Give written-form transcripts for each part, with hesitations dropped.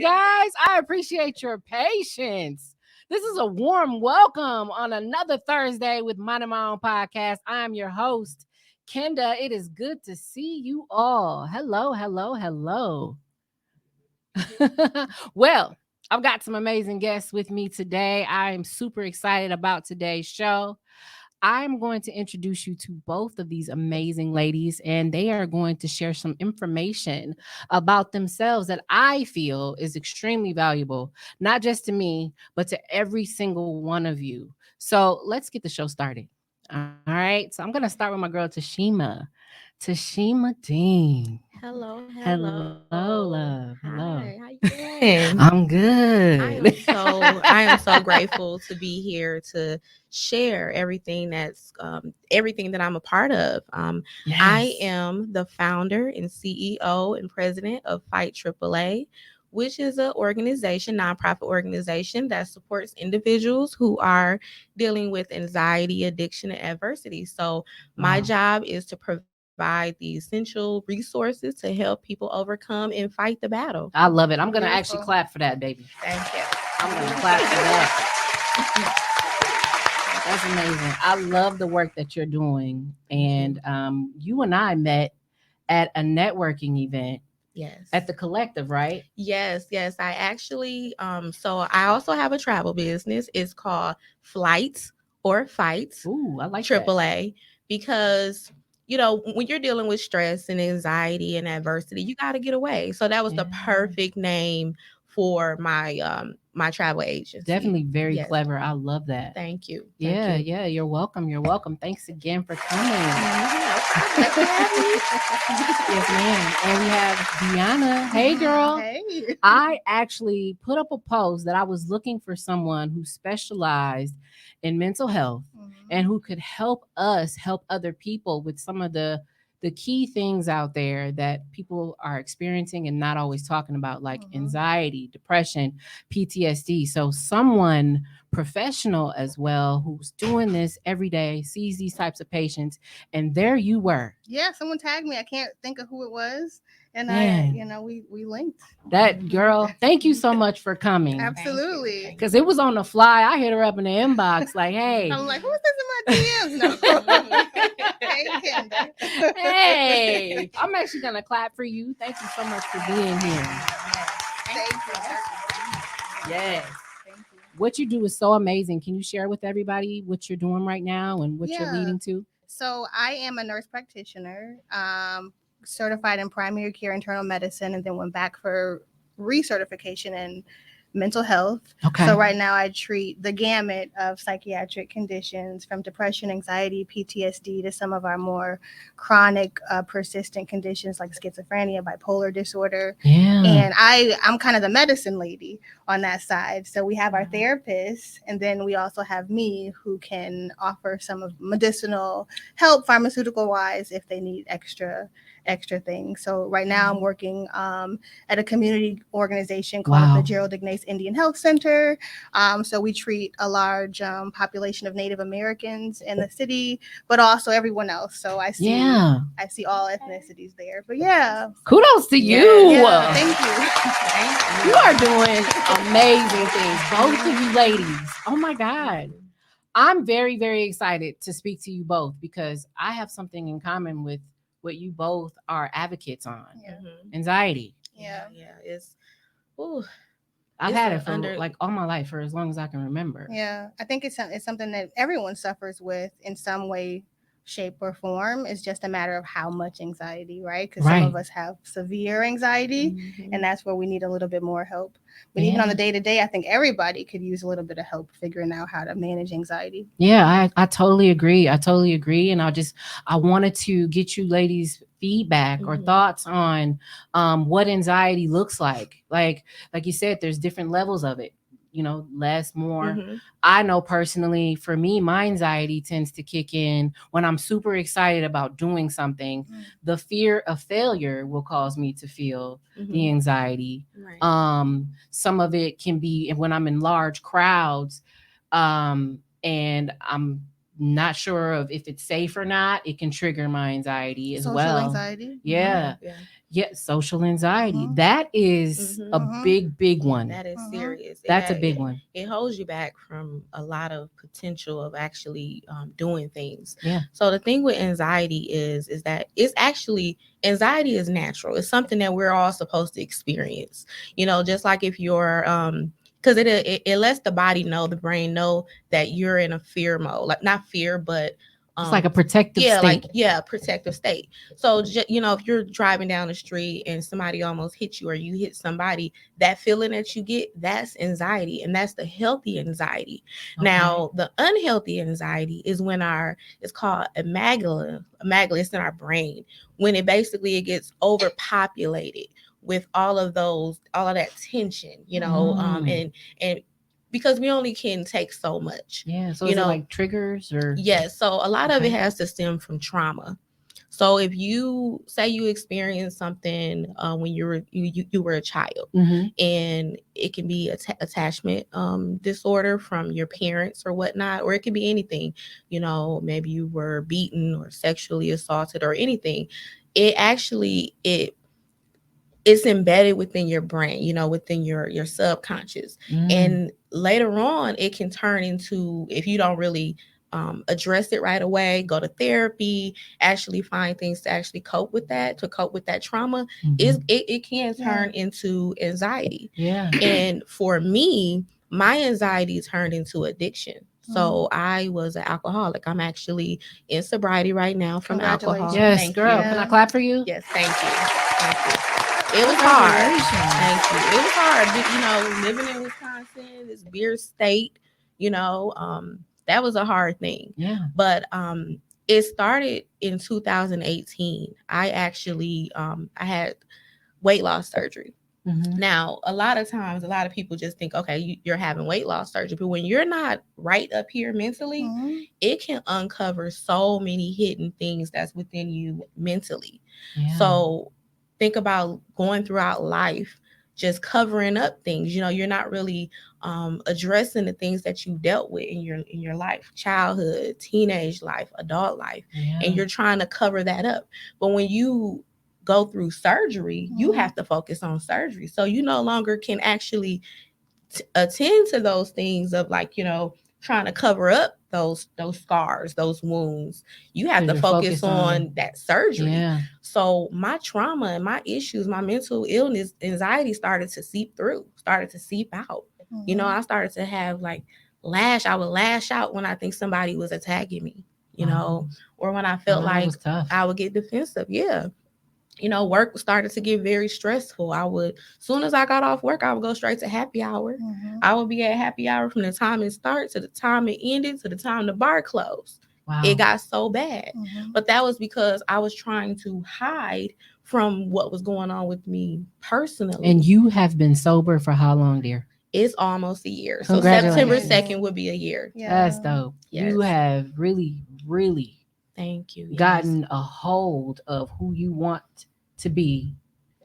guys. I appreciate your patience. This is a warm welcome on another Thursday with Mind My Own Podcast. I'm your host, Kenda. It is good to see you all. Hello, hello, hello. Well, I've got some amazing guests with me today. I am super excited about today's show. I'm going to introduce you to both of these amazing ladies, and they are going to share some information about themselves that I feel is extremely valuable, not just to me, but to every single one of you. So let's get the show started. All right. So I'm going to start with my girl, Tashima. Tashima Dean. Hello, Hello, hello. love. Hello. Hi, how you doing? I'm good. I am so grateful to be here to share everything that I'm a part of. I Yes. am the founder and CEO and president of Fight AAA, which is a nonprofit organization that supports individuals who are dealing with anxiety, addiction, and adversity. So my Wow. job is to provide the essential resources to help people overcome and fight the battle. I love it. I'm going to actually Beautiful. clap for that, baby. Thank you. I'm going to clap for that. That's amazing. I love the work that you're doing. And you and I met at a networking event Yes. at the Collective, right? Yes. I actually, so I also have a travel business. It's called Flights or Fights Ooh, I like that. AAA because when you're dealing with stress and anxiety and adversity, you got to get away. So that was the Yeah. perfect name for my travel agency. Definitely very Yes. clever. I love that. Thank you. Yeah. You're welcome. You're welcome. Thanks again for coming. No problem. Glad to have you. Yes, ma'am. And we have Deanna. Hey, girl. Hey. I actually put up a post that I was looking for someone who specialized in mental health and who could help us help other people with some of the key things out there that people are experiencing and not always talking about, like anxiety, depression, PTSD. So someone professional as well who's doing this every day, sees these types of patients, and there you were. Yeah, someone tagged me. I can't think of who it was. And Man. we linked. That girl, thank you so much for coming. Absolutely. Because it was on the fly. I hit her up in the inbox like, hey. I'm like, who's this in my DMs? No. Hey, Kenda. Hey. I'm actually going to clap for you. Thank you so much for being here. Thank you. Yes. Thank you. What you do is so amazing. Can you share with everybody what you're doing right now and what you're leading to? So I am a nurse practitioner, certified in primary care internal medicine, and then went back for recertification in mental health. Okay. So right now I treat the gamut of psychiatric conditions from depression, anxiety, PTSD to some of our more chronic, persistent conditions like schizophrenia, bipolar disorder. Yeah. And I'm kind of the medicine lady on that side. So we have our therapists, and then we also have me who can offer some of medicinal help, pharmaceutical wise, if they need extra things. So right now I'm working at a community organization called the Gerald Ignatius Indian Health Center. So we treat a large population of Native Americans in the city, but also everyone else. So I see all ethnicities there. But yeah, kudos to you. Yeah, thank you. You are doing amazing things, both of you ladies. Oh my God. I'm very, very excited to speak to you both because I have something in common with what you both are advocates on. Anxiety. Yeah. It's I've had it for like all my life, for as long as I can remember. Yeah, I think it's something that everyone suffers with in some way, shape, or form. It's just a matter of how much anxiety, right? Because some of us have severe anxiety, and that's where we need a little bit more help. But even on the day-to-day, I think everybody could use a little bit of help figuring out how to manage anxiety. Yeah, I totally agree. And I wanted to get you ladies feedback or thoughts on what anxiety looks like. Like you said, there's different levels of it, less, more. I know personally, for me, my anxiety tends to kick in when I'm super excited about doing something. The fear of failure will cause me to feel the anxiety. Right. Some of it can be when I'm in large crowds, and I'm not sure of if it's safe or not, it can trigger my anxiety as Social well. anxiety. Yeah. Yeah. Yeah, social anxiety. Mhm. That is a Mhm. big one. That is Mhm. serious. That's a big one. It holds you back from a lot of potential of actually doing things. Yeah. So the thing with anxiety is that it's actually, anxiety is natural. It's something that we're all supposed to experience. You know, just like if you're because it lets the body know, the brain know that you're in a fear mode, like not fear, but It's like a protective state. protective state. So you know, if you're driving down the street and somebody almost hits you or you hit somebody, that feeling that you get, that's anxiety, and that's the healthy anxiety. Okay. Now the unhealthy anxiety is when it's called amygdala. It's in our brain, when it gets overpopulated with all of that tension, you know, and because we only can take so much. Yeah. So you is know, it like triggers or? Yes. So a lot of it Okay. has to stem from trauma. So if you say you experienced something when you were a child, Mhm. and it can be attachment disorder from your parents or whatnot, or it can be anything, you know, maybe you were beaten or sexually assaulted or anything. It's embedded within your brain, you know, within your subconscious. And later on, it can turn into, if you don't really address it right away, go to therapy, actually find things to actually cope with that trauma, it can turn into anxiety. Yeah. And for me, my anxiety turned into addiction. So I was an alcoholic. I'm actually in sobriety right now from alcohol. Yes, Thank girl. you. Can I clap for you? Yes, thank you. It was hard. Thank you. It was hard. You know, living in Wisconsin, this beer state, you know, that was a hard thing. Yeah. But it started in 2018. I actually I had weight loss surgery. Now, a lot of times, a lot of people just think, okay, you're having weight loss surgery. But when you're not right up here mentally, it can uncover so many hidden things that's within you mentally. Yeah. So think about going throughout life, just covering up things. You know, you're not really addressing the things that you dealt with in your life, childhood, teenage life, adult life, and you're trying to cover that up. But when you go through surgery, you have to focus on surgery. So you no longer can actually attend to those things of, like, you know, trying to cover up those scars, those wounds. You have to focus on that surgery. Yeah. So my trauma and my issues, my mental illness, anxiety started to seep out. You know, I started to have like I would lash out when I think somebody was attacking me, you know, or when I felt like I would get defensive. Yeah. You know, work started to get very stressful. As soon as I got off work, I would go straight to happy hour. I would be at happy hour from the time it started to the time it ended to the time the bar closed. Wow. It got so bad. But that was because I was trying to hide from what was going on with me personally. And you have been sober for how long, dear? It's almost a year. So September 2nd would be a year. Yeah. That's dope. Yes. You have really, really thank you. Gotten a hold of who you want to be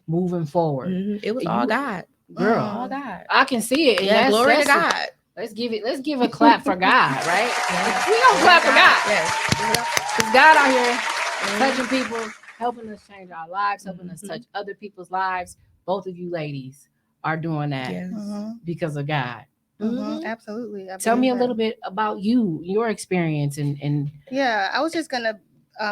moving forward. It was all God. Girl. All God. I can see it. And glory to God. Let's give a clap for God, right? Yeah. We gonna clap for God. Yes. Because God out here touching people, helping us change our lives, helping us touch other people's lives. Both of you ladies are doing that because of God. Absolutely. Tell me a little bit about your experience and yeah, I was just gonna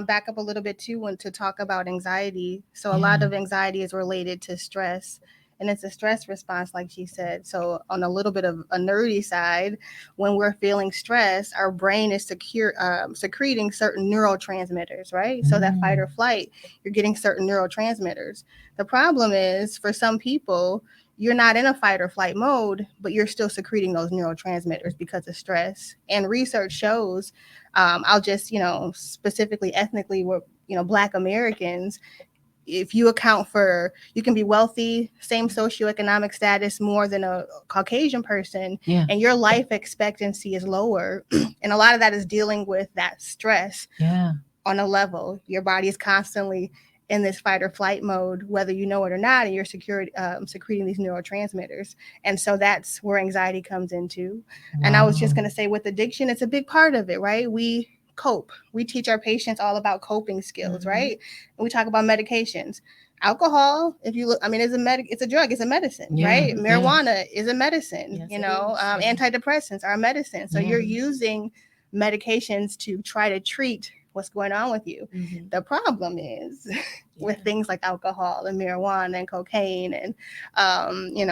back up a little bit too to talk about anxiety. So a lot of anxiety is related to stress, and it's a stress response, like she said. So on a little bit of a nerdy side, when we're feeling stress, our brain is secreting certain neurotransmitters, right? So that fight or flight, you're getting certain neurotransmitters. The problem is, for some people, you're not in a fight or flight mode, but you're still secreting those neurotransmitters because of stress. And research shows, I'll just, specifically ethnically, Black Americans, if you account for, you can be wealthy, same socioeconomic status more than a Caucasian person, and your life expectancy is lower. And a lot of that is dealing with that stress on a level. Your body is constantly in this fight or flight mode, whether you know it or not, and you're secreting these neurotransmitters. And so that's where anxiety comes into. And I was just going to say, with addiction, it's a big part of it, right? We cope. We teach our patients all about coping skills, right? And we talk about medications. Alcohol, if you look, I mean, it's a drug, it's a medicine, right? Marijuana is a medicine, antidepressants are a medicine. So you're using medications to try to treat what's going on with you. The problem is with things like alcohol and marijuana and cocaine and,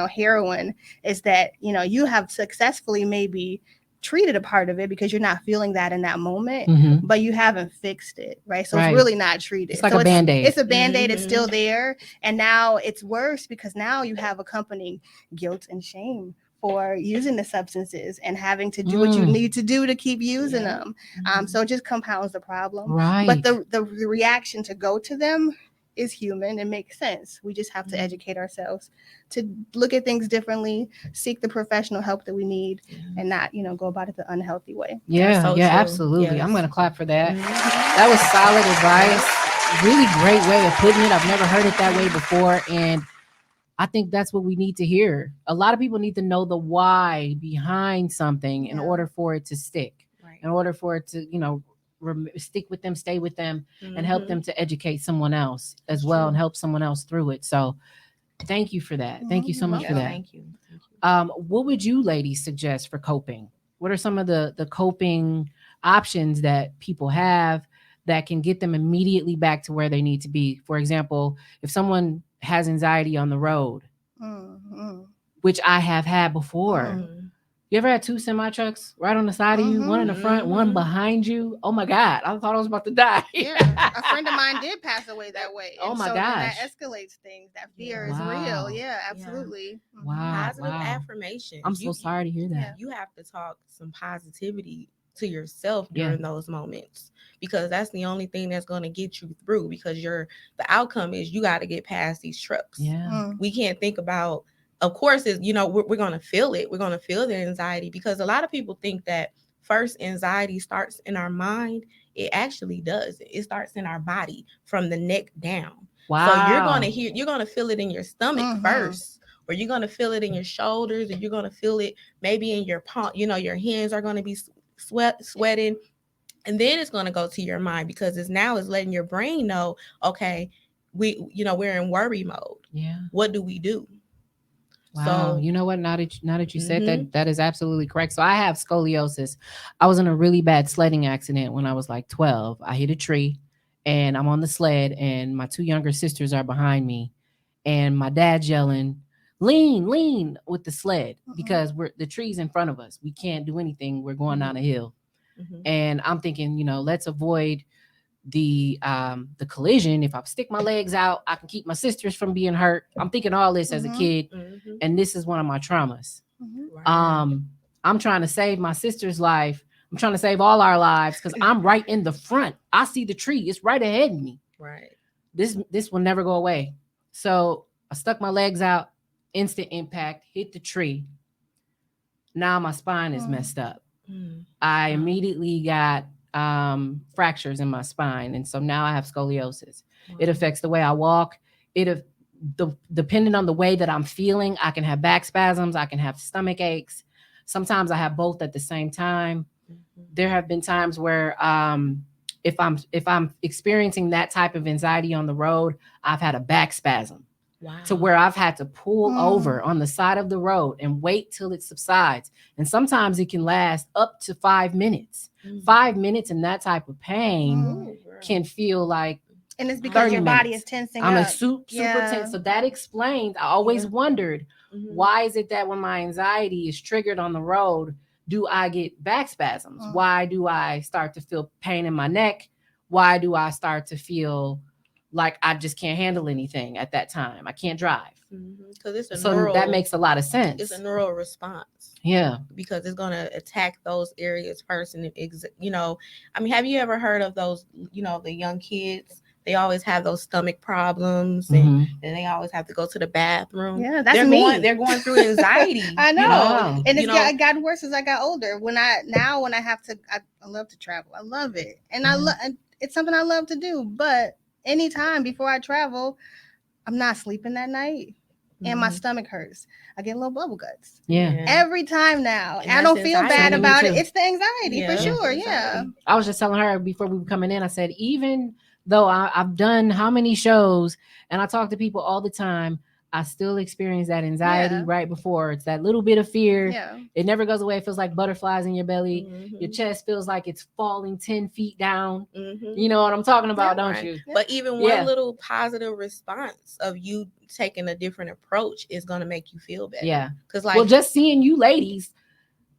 heroin, is that, you have successfully maybe treated a part of it because you're not feeling that in that moment, but you haven't fixed it, right? So it's really not treated. It's like a Band-Aid. It's a Band-Aid. It's still there. And now it's worse because now you have accompanying guilt and shame for using the substances and having to do what you need to do to keep using them. So it just compounds the problem. Right. But the reaction to go to them is human. It makes sense. We just have to educate ourselves to look at things differently, seek the professional help that we need, and not, go about it the unhealthy way. Absolutely. Yes. I'm going to clap for that. That was solid advice. Really great way of putting it. I've never heard it that way before. And I think that's what we need to hear. A lot of people need to know the why behind something in order for it to stick, in order for it to, stick with them, stay with them, and help them to educate someone else as well and help someone else through it. So thank you for that. Thank you so much for that. Thank you. What would you ladies suggest for coping? What are some of the coping options that people have that can get them immediately back to where they need to be? For example, if someone has anxiety on the road, which I have had before. You ever had two semi trucks right on the side of you, one in the front, one behind you? Oh my God, I thought I was about to die. A friend of mine did pass away that way. Oh my gosh. That escalates things. That fear is real. Yeah, absolutely. Wow. Positive affirmation. I'm so sorry to hear that. You have to talk some positivity to yourself during those moments, because that's the only thing that's going to get you through, because the outcome is you got to get past these trucks. We can't think about, of course, is we're going to feel it. We're going to feel the anxiety, because a lot of people think that first anxiety starts in our mind. It actually does. It starts in our body from the neck down. So you're going to feel it in your stomach first, or you're going to feel it in your shoulders, or you're going to feel it maybe in your palm. Your hands are going to be sweating, and then it's going to go to your mind, because it's letting your brain know, okay, we're in worry mode. What do we do? Wow. So, you know what? Now that you said that is absolutely correct. So I have scoliosis. I was in a really bad sledding accident when I was like 12. I hit a tree and I'm on the sled, and my two younger sisters are behind me, and my dad's yelling, lean with the sled, because the tree's in front of us. We can't do anything. We're going down a hill. And I'm thinking, let's avoid the collision. If I stick my legs out, I can keep my sisters from being hurt. I'm thinking all this as a kid, and this is one of my traumas. I'm trying to save my sister's life. I'm trying to save all our lives, because I'm right in the front. I see the tree. It's right ahead of me. This will never go away. So I stuck my legs out, instant impact, hit the tree. Now my spine is messed up. I immediately got fractures in my spine, and so now I have scoliosis. It affects the way I walk. Depending on the way that I'm feeling, I can have back spasms, I can have stomach aches. Sometimes I have both at the same time. There have been times where if I'm experiencing that type of anxiety on the road, I've had a back spasm. To where I've had to pull over on the side of the road and wait till it subsides. And sometimes it can last up to 5 minutes. 5 minutes in that type of pain can feel like, and it's because your body is tensing I'm up. super tense. So that explains, I always wondered, why is it that when my anxiety is triggered on the road, do I get back spasms? Why do I start to feel pain in my neck? Why do I start to feel like I just can't handle anything at that time? I can't drive. Because that makes a lot of sense. It's a neural response. Because it's going to attack those areas first. And have you ever heard of those, the young kids? They always have those stomach problems, and they always have to go to the bathroom. Yeah, that's me. They're going through anxiety. I know. And it got worse as I got older. When I have to, I love to travel. I love it. And it's something I love to do, but anytime before I travel, I'm not sleeping that night and my Mhm. stomach hurts. I get a little bubble guts. Yeah. Every time now. And And I don't that's feel bad anxiety. about Me it. too. It's the anxiety for Yeah, sure. anxiety. Yeah. I was just telling her before we were coming in, I said, even though I've done how many shows and I talk to people all the time, I still experience that anxiety Yeah. right before. It's that little bit of fear. Yeah. It never goes away. It feels like butterflies in your belly. Your Mhm. chest feels like it's falling 10 feet down. Mhm. You know what I'm talking about, Yeah, don't Right. you? But even Yeah. one little positive response of you taking a different approach is going to make you feel better. Yeah. Because, like, Well, just seeing you ladies,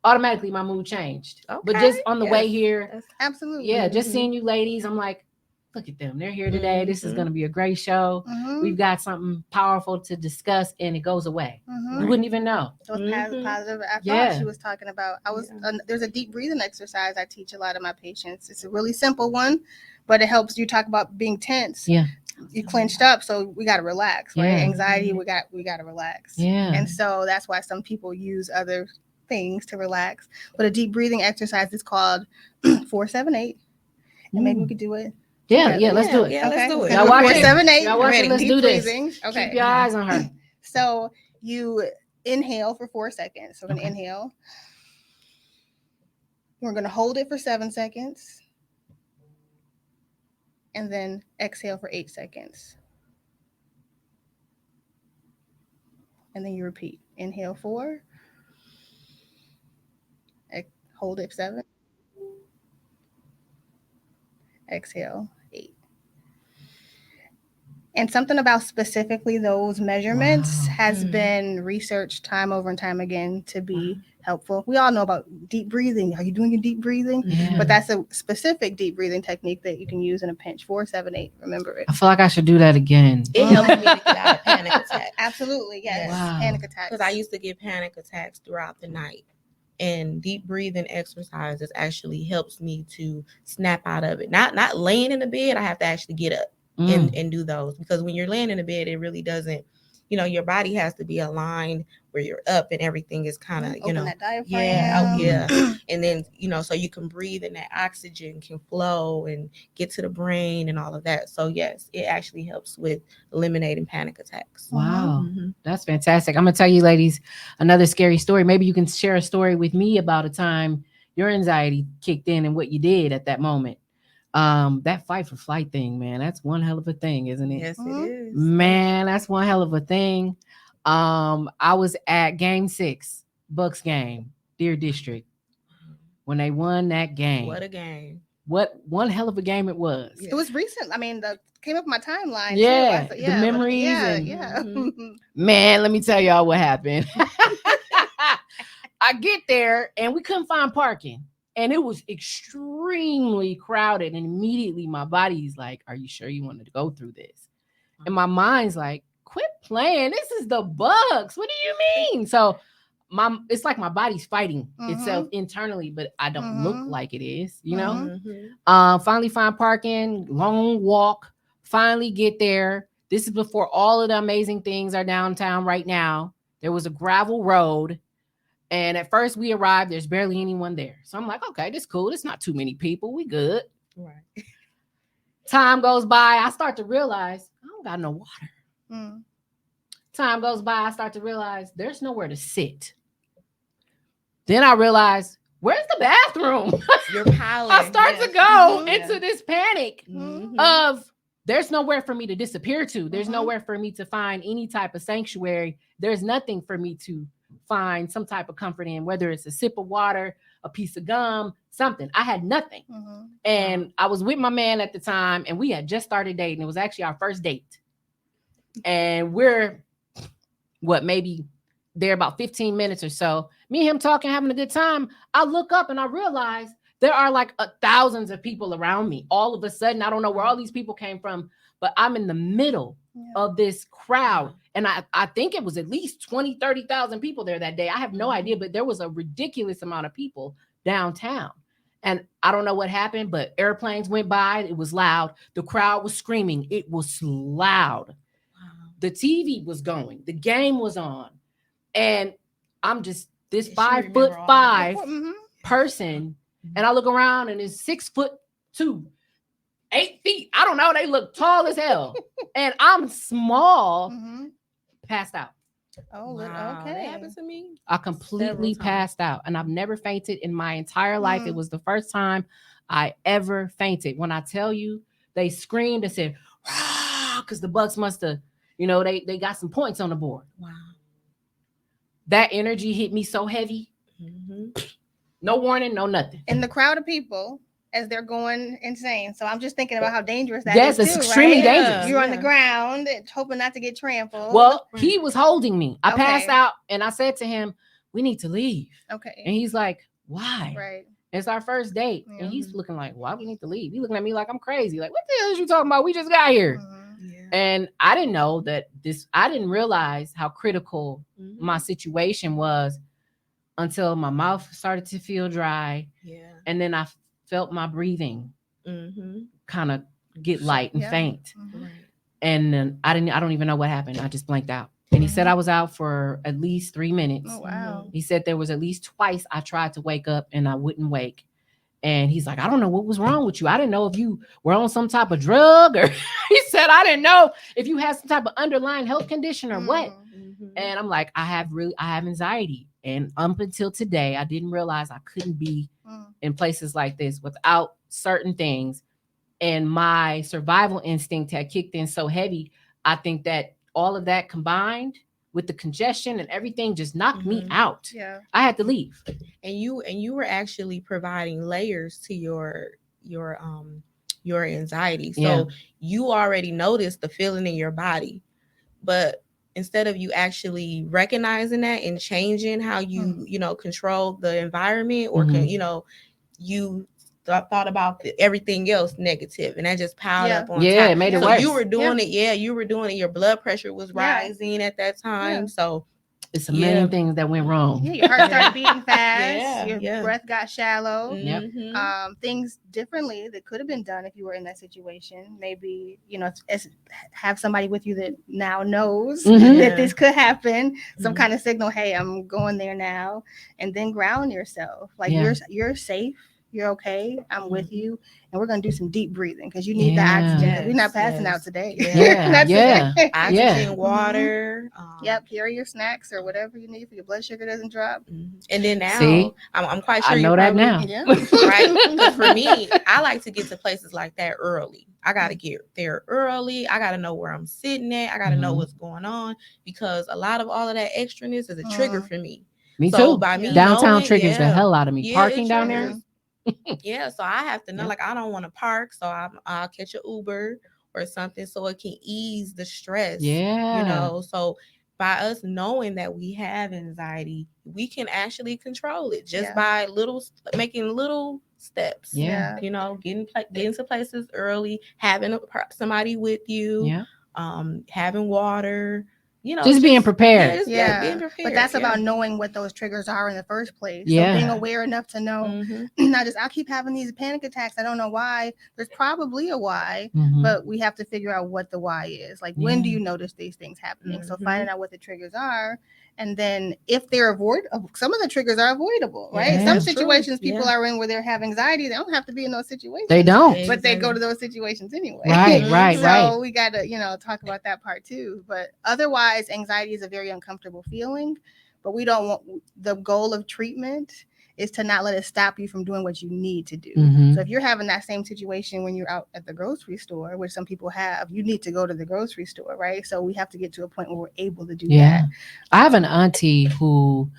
automatically my mood changed. But Okay, just on the way yes, here, that's- Absolutely. yeah, just Mhm. seeing you ladies, I'm like, look at them. They're here today. This is Mhm. going to be a great show. Mhm. We've got something powerful to discuss and it goes away. Mhm. You wouldn't even know. Those Mhm. positive. I Yeah. thought she was talking about. Yeah. There's a deep breathing exercise I teach a lot of my patients. It's a really simple one, but it helps you talk about being tense. Yeah. You clenched up, so we got to relax, right? Yeah. Anxiety, we got to relax. Yeah. And so that's why some people use other things to relax. But a deep breathing exercise is called 478, and maybe we could do it. Yeah, together. let's do it. Yeah, let's do It's it. gonna Y'all be watch it. 478. Y'all watch it. Ready. Let's Deep do this. breathing. Okay. Keep your eyes on her. So you inhale for 4 seconds. So we're gonna Okay. inhale. We're gonna hold it for 7 seconds. And then exhale for 8 seconds. And then you repeat. Inhale 4. Hold it 7. Exhale 8. And something about specifically those measurements Wow. has Mhm. been researched time over and time again to be helpful. We all know about deep breathing. Are you doing your deep breathing? Yeah. But that's a specific deep breathing technique that you can use in a pinch. 4, 7, 8. Remember it. I feel like I should do that again. It helps me to get out of panic attacks. Absolutely, yes. Wow. Panic attacks. Because I used to get panic attacks throughout the night. And deep breathing exercises actually helps me to snap out of it. Not laying in the bed. I have to actually get up and do those. Because when you're laying in the bed, it really doesn't, your body has to be aligned where you're up and everything is kind of, Open that diaphragm. yeah. And then, so you can breathe and that oxygen can flow and get to the brain and all of that. So yes, it actually helps with eliminating panic attacks. Wow. Mhm. That's fantastic. I'm going to tell you, ladies, another scary story. Maybe you can share a story with me about a time your anxiety kicked in and what you did at that moment. That fight for flight thing, man, that's one hell of a thing, isn't it? Yes, it Mhm. is. Man, that's one hell of a thing. I was at game 6, Bucks game, Deer District, when they won that game. What a game. What one hell of a game it was. It was recent. I mean, the came up my timeline. Yeah, too. the memories Yeah, and- yeah. Man, let me tell y'all what happened. I get there and we couldn't find parking. And it was extremely crowded. And immediately my body's like, are you sure you wanted to go through this? And my mind's like, quit playing. This is the Bucks. What do you mean? So it's like my body's fighting itself internally, but I don't look like it is, you know? Mhm. Finally find parking, long walk, finally get there. This is before all of the amazing things are downtown right now. There was a gravel road. And at first we arrived, there's barely anyone there. So I'm like, okay, this is cool. It's not too many people. We good. Right. Time goes by. I start to realize I don't got no water. Mm. Time goes by. I start to realize there's nowhere to sit. Then I realize, where's the bathroom? You're piling. I start to go into this panic Mhm. of there's nowhere for me to disappear to. There's Mhm. nowhere for me to find any type of sanctuary. There's nothing for me to find some type of comfort in, whether it's a sip of water, a piece of gum, something. I had nothing. Mhm. And I was with my man at the time, and we had just started dating. It was actually our first date. And we're maybe there about 15 minutes or so. Me and him talking, having a good time. I look up and I realize there are like thousands of people around me. All of a sudden, I don't know where all these people came from, but I'm in the middle of this crowd. And I think it was at least 20, 30,000 people there that day. I have no idea, but there was a ridiculous amount of people downtown. And I don't know what happened, but airplanes went by. It was loud. The crowd was screaming. It was loud. The TV was going. The game was on. And I'm just this 5'5" person. And I look around and it's 6'2". 8 feet. I don't know. They look tall as hell. And I'm small, Mhm. passed out. Oh, Wow, that okay. happened to me. I completely Several times. passed out. And I've never fainted in my entire life. It was the first time I ever fainted. When I tell you, they screamed and said, because the Bucks must have, they got some points on the board. Wow. That energy hit me so heavy. Mm-hmm. No warning, no nothing. In the crowd of people as they're going insane. So I'm just thinking about how dangerous that Yes, is it's too, extremely right? dangerous. You're on the ground, hoping not to get trampled. Well, he was holding me. I Okay. passed out and I said to him, we need to leave. Okay. And he's like, why? Right. It's our first date. Yeah. And he's looking like, why we need to leave? He's looking at me like I'm crazy. Like, what the hell is you talking about? We just got here. Mhm. Yeah. And I didn't know that I didn't realize how critical Mhm. my situation was until my mouth started to feel dry. Yeah. And then I felt my breathing Mm-hmm. kind of get light and Yeah. faint. Mhm. Right. And then I don't even know what happened. I just blanked out. And he said I was out for at least 3 minutes. Oh, wow. He said there was at least twice I tried to wake up and I wouldn't wake. And he's like, I don't know what was wrong with you. I didn't know if you were on some type of drug or he said, I didn't know if you had some type of underlying health condition or what. Mm-hmm. And I'm like, I have anxiety. And up until today, I didn't realize I couldn't be in places like this without certain things. And my survival instinct had kicked in so heavy. I think that all of that combined with the congestion and everything just knocked me out. Yeah. I had to leave. And you were actually providing layers to your anxiety. So you already noticed the feeling in your body, but instead of you actually recognizing that and changing how you control the environment or you thought about everything else negative, and that just piled up on top. It made it so worse. you were doing it. You were doing it. Your blood pressure was rising at that time. So it's a million things that went wrong. Yeah, your heart started beating fast. Your breath got shallow. Yep. Things differently that could have been done if you were in that situation. Maybe, have somebody with you that now knows that this could happen. Some kind of signal, hey, I'm going there now. And then ground yourself. Like you're safe. You're okay. I'm with you. And we're going to do some deep breathing because you need the oxygen. We're not passing out today. Oxygen, water. Carry your snacks or whatever you need for your blood sugar doesn't drop. And then now, I'm quite sure I know that now. Yeah. Right? Because for me, I like to get to places like that early. I got to get there early. I got to know where I'm sitting at. I got to know what's going on because a lot of all of that extraness is a trigger for me. Me too. By me downtown knowing, triggers the hell out of me. Parking down there. So I have to know, like, I don't want to park, so I'll catch an Uber or something so it can ease the stress. So by us knowing that we have anxiety, we can actually control it just by making little steps. Getting to places early, having somebody with you, having water. Just being prepared. Being prepared. But that's about knowing what those triggers are in the first place. So being aware enough to know, not just, I keep having these panic attacks. I don't know why. There's probably a why, but we have to figure out what the why is. Like, when do you notice these things happening? So finding out what the triggers are. And then if they're some of the triggers are avoidable, right? Some situations people are in where they have anxiety. They don't have to be in those situations. They don't. But they go to those situations anyway. Right. So we got to, talk about that part too. But otherwise, anxiety is a very uncomfortable feeling. But we don't want, the goal of treatment is to not let it stop you from doing what you need to do. So if you're having that same situation when you're out at the grocery store, which some people have, you need to go to the grocery store, right? So we have to get to a point where we're able to do that. I have an auntie who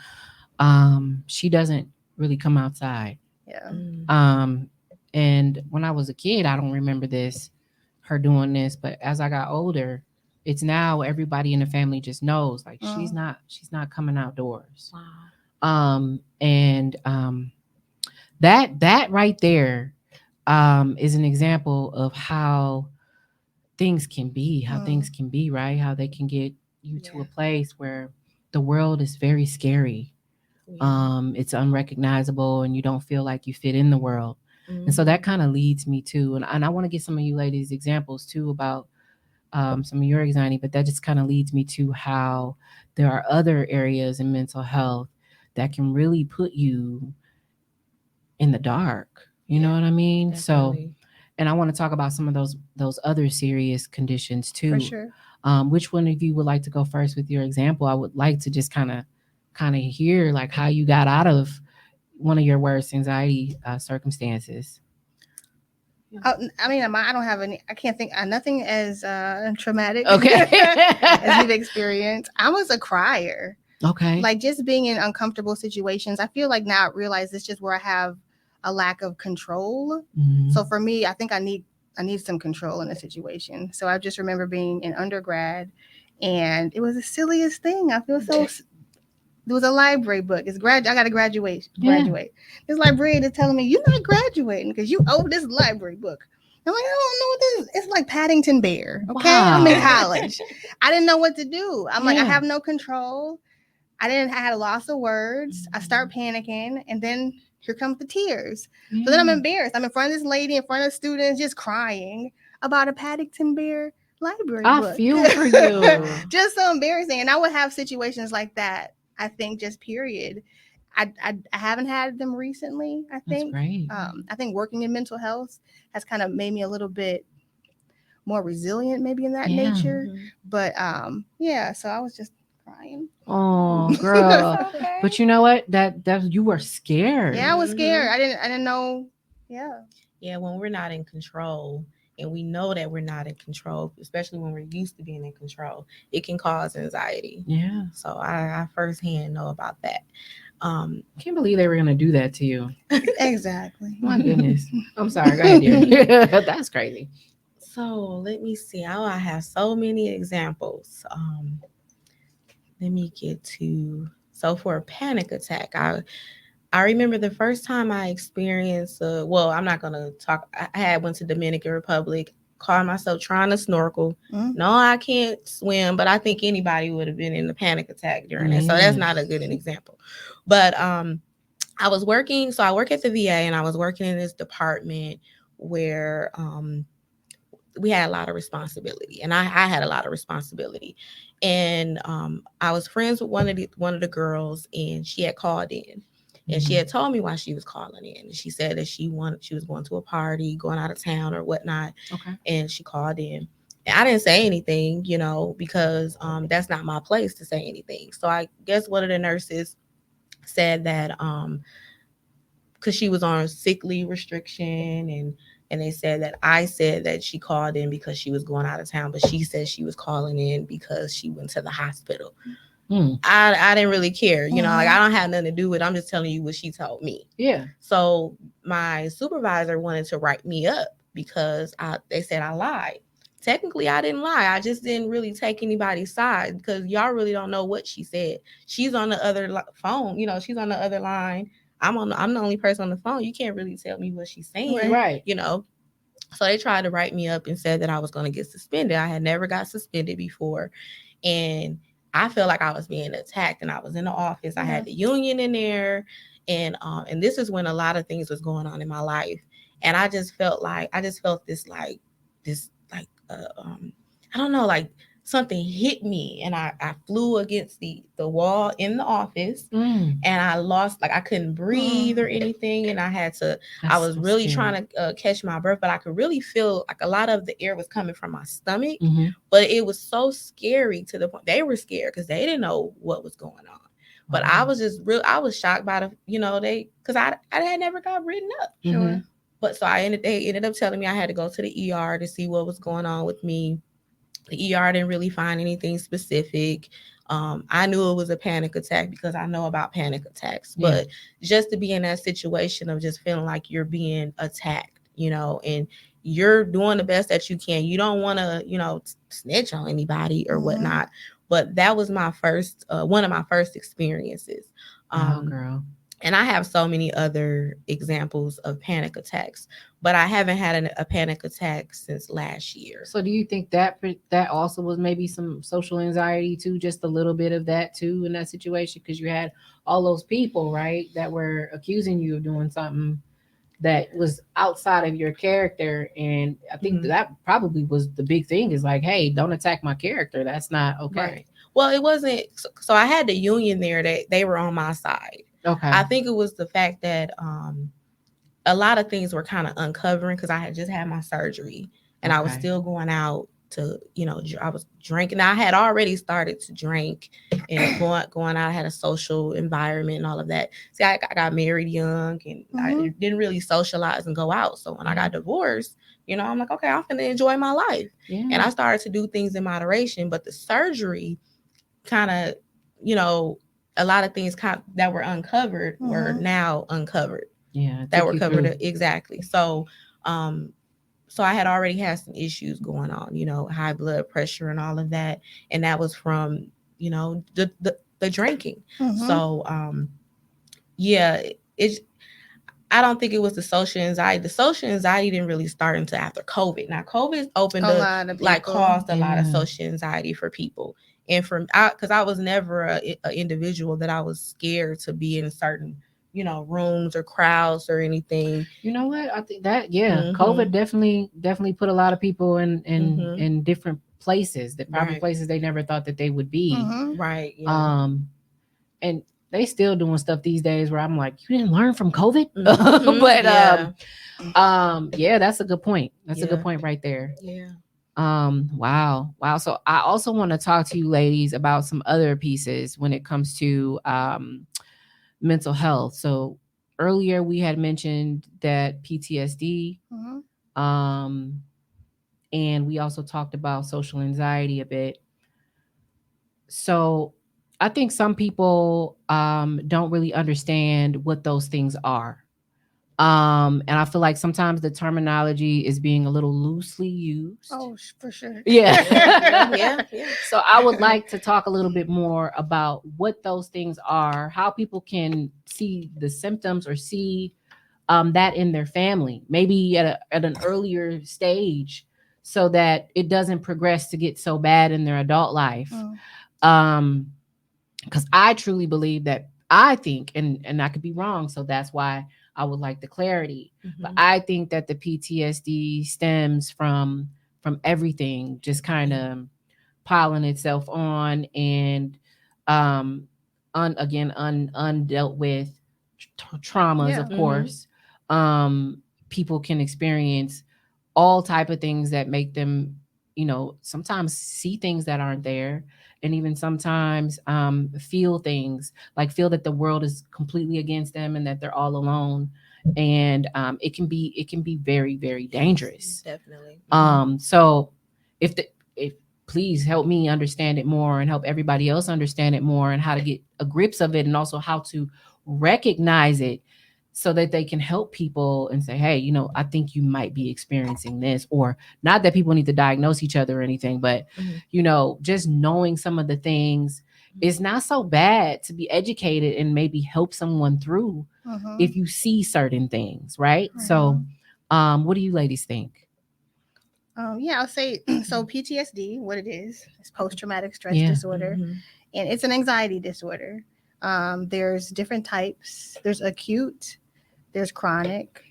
she doesn't really come outside. And when I was a kid, I don't remember her doing this, but as I got older, it's now everybody in the family just knows, like, she's not coming outdoors. That right there is an example of how things can be, right? How they can get you to a place where the world is very scary. It's unrecognizable and you don't feel like you fit in the world. And so that kind of leads me to, and I want to get some of you ladies examples too about some of your anxiety, but that just kind of leads me to how there are other areas in mental health that can really put you in the dark. You know what I mean? Definitely. So And I want to talk about some of those other serious conditions too. For sure. Which one of you would like to go first with your example? I would like to just kind of hear like how you got out of one of your worst anxiety circumstances. I mean, I don't have any. I can't think nothing as traumatic Okay. as you've experienced. I was a crier. Okay. Like just being in uncomfortable situations. I feel like now I realize it's just where I have a lack of control. Mhm. So for me, I think I need some control in a situation. So I just remember being in undergrad, and it was the silliest thing. I feel so. There was a library book. I got to graduate. Yeah. This librarian is telling me you're not graduating because you owe this library book. I'm like, I don't know what this is. It's like Paddington Bear. Okay, I'm in Wow. college. I didn't know what to do. I'm like, I Yeah. have no control. I had a loss of words. I start panicking, and then here comes the tears. So then I'm embarrassed. I'm in front of this lady, in front of students, just crying about a Paddington Bear library I book. feel for you. Just so embarrassing. And I would have situations like that. I think just period. I haven't had them recently. I That's think. great. I think working in mental health has kind of made me a little bit more resilient, maybe in that Yeah. nature. Mhm. But yeah. So I was just crying. Oh, girl. Okay. But you know what? That you were scared. Yeah, I was scared. I didn't know. Yeah. Yeah, when we're not in control and we know that we're not in control, especially when we're used to being in control, it can cause anxiety. Yeah. So I firsthand know about that. Can't believe they were gonna do that to you. Exactly. My goodness. I'm sorry. Go ahead, dear. That's crazy. So let me see. Oh, I have so many examples. Let me get to. So for a panic attack, I remember the first time I experienced. Well, I'm not gonna talk. I went to Dominican Republic. Caught myself trying to snorkel. Mhm. No, I can't swim, but I think anybody would have been in a panic attack during it. So that's not a good example. But I was working. So I work at the VA, and I was working in this department where we had a lot of responsibility, and I had a lot of responsibility. And I was friends with one of the girls, and she had called in. And she had told me why she was calling in. And she said that she was going to a party, going out of town or whatnot. Okay. And she called in. And I didn't say anything, because that's not my place to say anything. So I guess one of the nurses said that because she was on sick leave restriction, and they said that I said that she called in because she was going out of town, but she said she was calling in because she went to the hospital. I didn't really care, like I don't have nothing to do with it. I'm just telling you what she told me. Yeah. So my supervisor wanted to write me up because they said I lied. Technically, I didn't lie. I just didn't really take anybody's side because y'all really don't know what she said. She's on the other phone, she's on the other line. I'm the only person on the phone. You can't really tell me what she's saying, Right. So they tried to write me up and said that I was going to get suspended. I had never got suspended before, and I felt like I was being attacked. And I was in the office. I had the union in there, and this is when a lot of things was going on in my life, and I just felt this I don't know, like something hit me, and I flew against the wall in the office, and I lost, like I couldn't breathe or anything, and I was really trying to catch my breath, but I could really feel like a lot of the air was coming from my stomach, but it was so scary to the point they were scared because they didn't know what was going on. But I was just I was shocked by because I had never got written up. Sure. But so they ended up telling me I had to go to the ER to see what was going on with me. The ER didn't really find anything specific. I knew it was a panic attack because I know about panic attacks. Yeah. But just to be in that situation of just feeling like you're being attacked, and you're doing the best that you can. You don't want to, snitch on anybody or whatnot. But that was my first, one of my first experiences. Girl. And I have so many other examples of panic attacks, but I haven't had a panic attack since last year. So do you think that also was maybe some social anxiety too, just a little bit of that too in that situation? Because you had all those people, right, that were accusing you of doing something that was outside of your character. And I think that probably was the big thing is like, hey, don't attack my character. That's not okay. Right. Well, it wasn't. So I had the union there that they were on my side. Okay. I think it was the fact that a lot of things were kind of uncovering because I had just had my surgery and I was Okay. still going out to, I was drinking. I had already started to drink and going out. I had a social environment and all of that. See, I got married young and I didn't really socialize and go out. So when I got divorced, I'm like, okay, I'm going to enjoy my life. Yeah. And I started to do things in moderation. But the surgery kind of, a lot of things that were uncovered were now uncovered. Yeah. That were covered. Exactly. So, so I had already had some issues going on, high blood pressure and all of that. And that was from, the drinking. So, yeah, I don't think it was the social anxiety. The social anxiety didn't really start until after COVID. Now, COVID opened up, caused a lot of social anxiety for people. And because I was never an individual that I was scared to be in certain, rooms or crowds or anything. You know what? I think that, COVID definitely put a lot of people in different places, that probably places they never thought that they would be. Right. Yeah. And they still doing stuff these days where I'm like, you didn't learn from COVID? But yeah, that's a good point. That's a good point right there. Yeah. Wow. So I also want to talk to you ladies about some other pieces when it comes to mental health. So earlier we had mentioned that PTSD, and we also talked about social anxiety a bit. So I think some people don't really understand what those things are. And I feel like sometimes the terminology is being a little loosely used. Oh, for sure. Yeah. Yeah. So I would like to talk a little bit more about what those things are, how people can see the symptoms or see that in their family, maybe at an earlier stage, so that it doesn't progress to get so bad in their adult life. Because I truly believe that, I think, and I could be wrong, so that's why I would like the clarity. But I think that the PTSD stems from everything just kind of piling itself on, and undealt with traumas, of course. People can experience all type of things that make them, sometimes see things that aren't there, and even sometimes feel things, like feel that the world is completely against them and that they're all alone. And it can be very, very dangerous. Definitely. So if please help me understand it more and help everybody else understand it more, and how to get a grips of it, and also how to recognize it, so that they can help people and say, hey, I think you might be experiencing this. Or not that people need to diagnose each other or anything, but just knowing some of the things is not so bad, to be educated and maybe help someone through if you see certain things, right? So what do you ladies think? Yeah, I'll say, so PTSD, what it is post-traumatic stress disorder, and it's an anxiety disorder. There's different types. There's acute, there's chronic.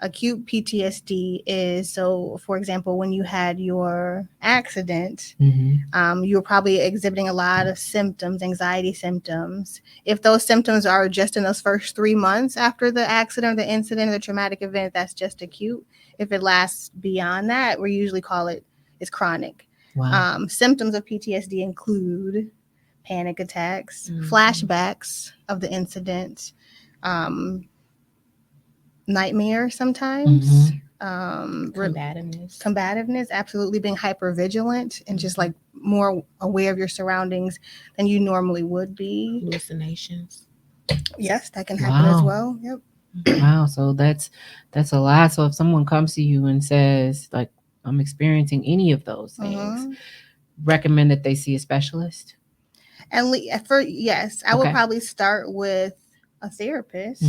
Acute PTSD is, so for example, when you had your accident, you were probably exhibiting a lot of symptoms, anxiety symptoms. If those symptoms are just in those first 3 months after the accident, or the incident, or the traumatic event, that's just acute. If it lasts beyond that, we usually call it's chronic. Wow. Symptoms of PTSD include panic attacks, flashbacks of the incident, nightmare sometimes, combativeness, absolutely, being hypervigilant and just like more aware of your surroundings than you normally would be. Hallucinations. Yes, that can happen as well. Yep. Wow. So that's a lot. So if someone comes to you and says, like, I'm experiencing any of those things, recommend that they see a specialist? And yes, I would probably start with a therapist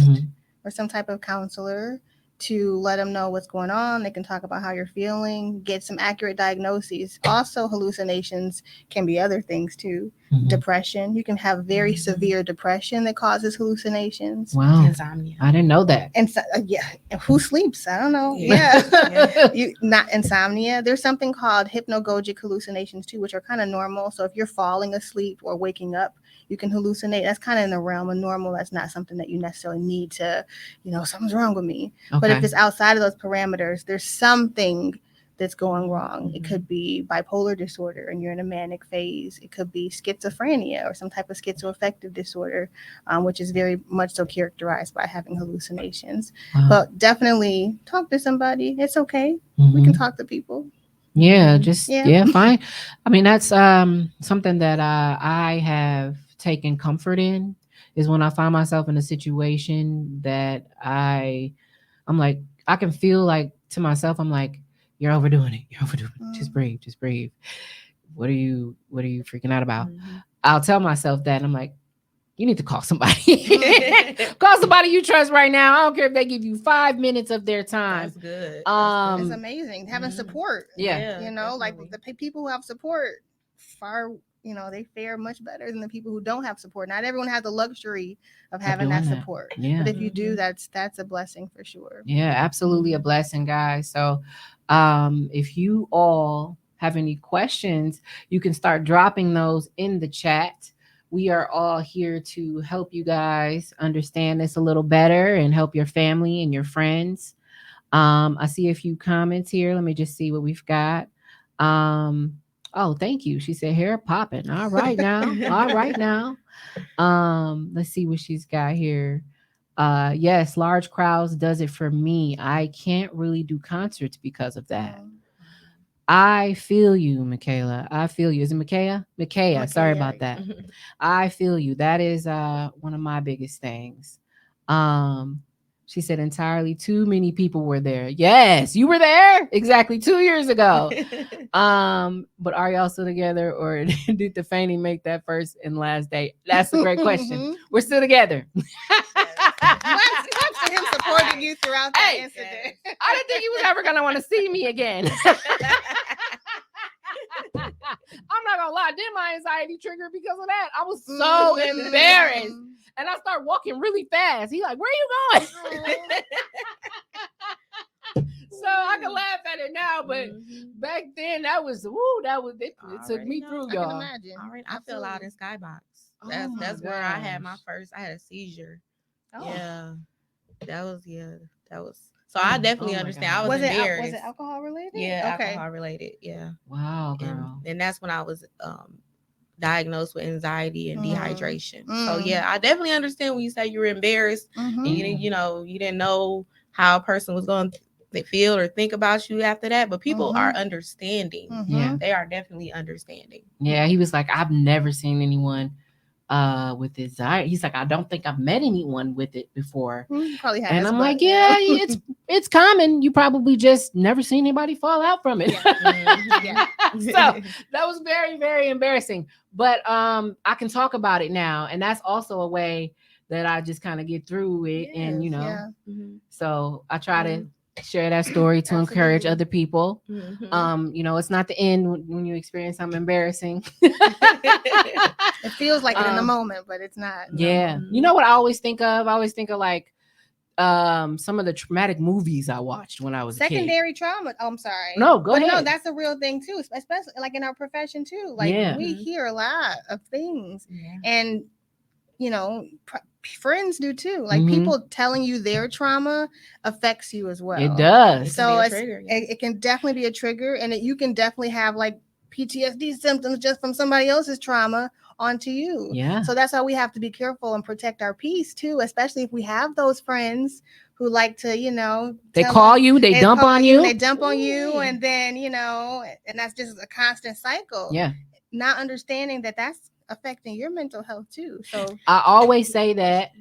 or some type of counselor to let them know what's going on. They can talk about how you're feeling, get some accurate diagnoses. Also, hallucinations can be other things too. Depression. You can have very severe depression that causes hallucinations. Wow. Insomnia. I didn't know that. And who sleeps? I don't know. Not insomnia. There's something called hypnagogic hallucinations too, which are kind of normal. So if you're falling asleep or waking up, you can hallucinate. That's kind of in the realm of normal. That's not something that you necessarily need to, something's wrong with me. Okay. But if it's outside of those parameters, there's something that's going wrong. It could be bipolar disorder and you're in a manic phase. It could be schizophrenia or some type of schizoaffective disorder, which is very much so characterized by having hallucinations. But definitely talk to somebody. It's okay. We can talk to people. Yeah, fine. I mean, that's something that I have taken comfort in, is when I find myself in a situation that I'm like, I can feel like to myself, I'm like, you're overdoing it. You're overdoing it. Just breathe. Just breathe. What are you freaking out about? I'll tell myself that, and I'm like, you need to call somebody. Call somebody you trust right now. I don't care if they give you 5 minutes of their time. That's good. It's amazing having support. Yeah. Like the people who have support they fare much better than the people who don't have support. Not everyone has the luxury of having that support. Yeah. But if you do, that's a blessing for sure. Yeah, absolutely a blessing, guys. So if you all have any questions, you can start dropping those in the chat. We are all here to help you guys understand this a little better and help your family and your friends. I see a few comments here. Let me just see what we've got. Oh, thank you. She said hair popping. All right now. All right now. Let's see what she's got here. Yes, large crowds does it for me. I can't really do concerts because of that. I feel you, Michaela. I feel you. Is it Michaela? Michaela. Sorry about that. I feel you. That is one of my biggest things. She said entirely too many people were there. Yes, you were there exactly 2 years ago. But are y'all still together, or did the fainting make that first and last day? That's a great question. We're still together. Claps for him supporting you throughout that incident. I didn't think he was ever gonna want to see me again. I'm not gonna lie, did my anxiety trigger because of that? I was so embarrassed. And I start walking really fast. He like, where are you going? So I can laugh at it now, but back then it took me through, y'all. I can imagine. All right, I fell out in Skybox. That's where I had I had a seizure. Oh. Yeah. That was. So I definitely understand. I was embarrassed. Was it alcohol related? Yeah, alcohol related. Yeah. Wow, girl. And that's when I was diagnosed with anxiety and dehydration. So yeah, I definitely understand when you say you were embarrassed and you didn't know how a person was going to feel or think about you after that. But people are understanding. Yeah, they are definitely understanding. Yeah, he was like, I've never seen anyone with anxiety. He's like, I don't think I've met anyone with it before. Probably has, and I'm like, yeah, it's common. You probably just never seen anybody fall out from it. Yeah. So that was very, very embarrassing. But I can talk about it now, and that's also a way that I just kind of get through it. And so I try to share that story to encourage other people. It's not the end when you experience something embarrassing. It feels like it in the moment, but it's not. Yeah. You know what I always think of? I always think of like some of the traumatic movies I watched when I was secondary trauma. Oh, I'm sorry. No, go ahead. No, that's a real thing too, especially like in our profession too. Like we hear a lot of things, and friends do too. Like people telling you their trauma affects you as well. It does. So it can definitely be a trigger, and you can definitely have like PTSD symptoms just from somebody else's trauma onto you. Yeah. So that's why we have to be careful and protect our peace too, especially if we have those friends who like to, they call you, they dump on you, and then, and that's just a constant cycle. Yeah. Not understanding that that's affecting your mental health too. So I always say that.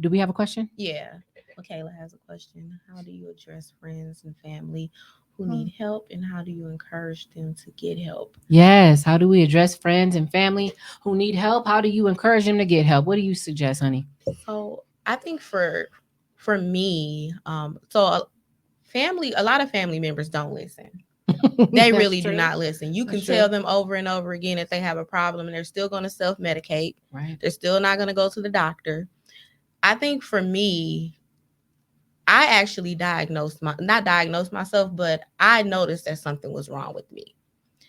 Do we have a question? Yeah. Michaela has a question. How do you address friends and family who need help, and how do you encourage them to get help? Yes. How do we address friends and family who need help? How do you encourage them to get help? What do you suggest, honey? So I think for me, a lot of family members don't listen. They really do not listen. You can tell them over and over again that they have a problem, and they're still going to self-medicate. Right. They're still not going to go to the doctor. I think for me, I actually not diagnosed myself, but I noticed that something was wrong with me,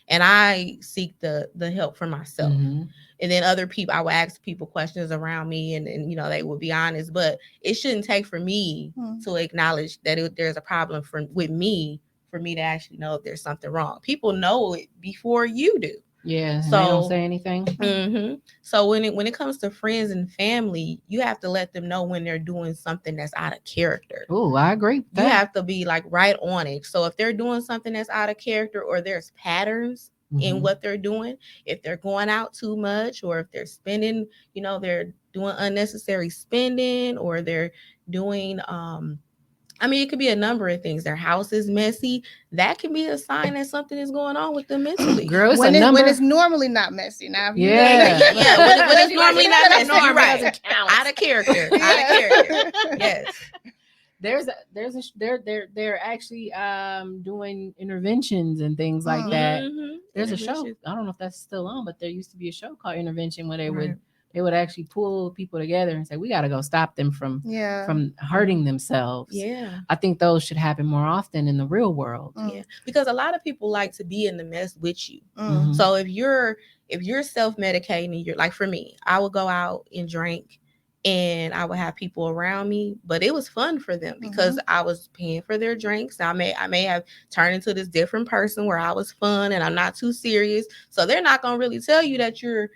and I seek the help for myself. And then other people, I would ask people questions around me, and you know, they would be honest. But it shouldn't take for me to acknowledge that there's a problem with me for me to actually know if there's something wrong. People know it before you do. Yeah, so they don't say anything. So when it comes to friends and family, you have to let them know when they're doing something that's out of character. Oh, I agree with that. You have to be like right on it. So if they're doing something that's out of character, or there's patterns in what they're doing, if they're going out too much, or if they're spending, you know, they're doing unnecessary spending, or they're doing I mean, it could be a number of things. Their house is messy. That can be a sign that something is going on with them mentally. Girl, when it's normally not messy. Now, if yeah, when it's normally not messy, you're right. Count. Out of character. Out of character. Yes. They're actually doing interventions and things like that. There's a show. I don't know if that's still on, but there used to be a show called Intervention where they would actually pull people together and say, we got to go stop them from hurting themselves. Yeah. I think those should happen more often in the real world. Yeah. Because a lot of people like to be in the mess with you. So if you're self-medicating, you're like, for me, I would go out and drink, and I would have people around me, but it was fun for them because I was paying for their drinks. I may have turned into this different person where I was fun and I'm not too serious. So they're not going to really tell you that you're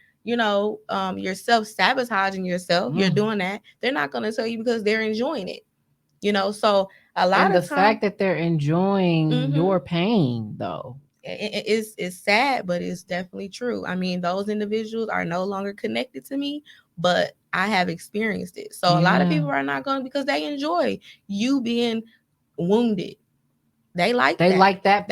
self-sabotaging yourself. You're doing that. They're not going to tell you because they're enjoying it. You know, so a lot and of the fact that they're enjoying your pain, though, it's sad, but it's definitely true. I mean, those individuals are no longer connected to me, but I have experienced it. So a lot of people are not going because they enjoy you being wounded. They like that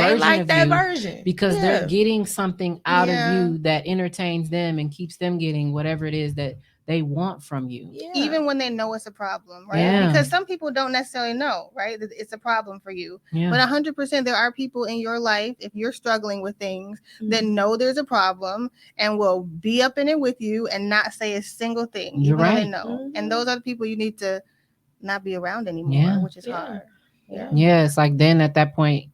version because they're getting something out of you that entertains them and keeps them getting whatever it is that they want from you. Even when they know it's a problem, right? Because some people don't necessarily know, right? It's a problem for you. But 100% there are people in your life, if you're struggling with things, that know there's a problem and will be up in it with you and not say a single thing, even though they know. And those are the people you need to not be around anymore, which is hard. Yeah, it's like then at that point,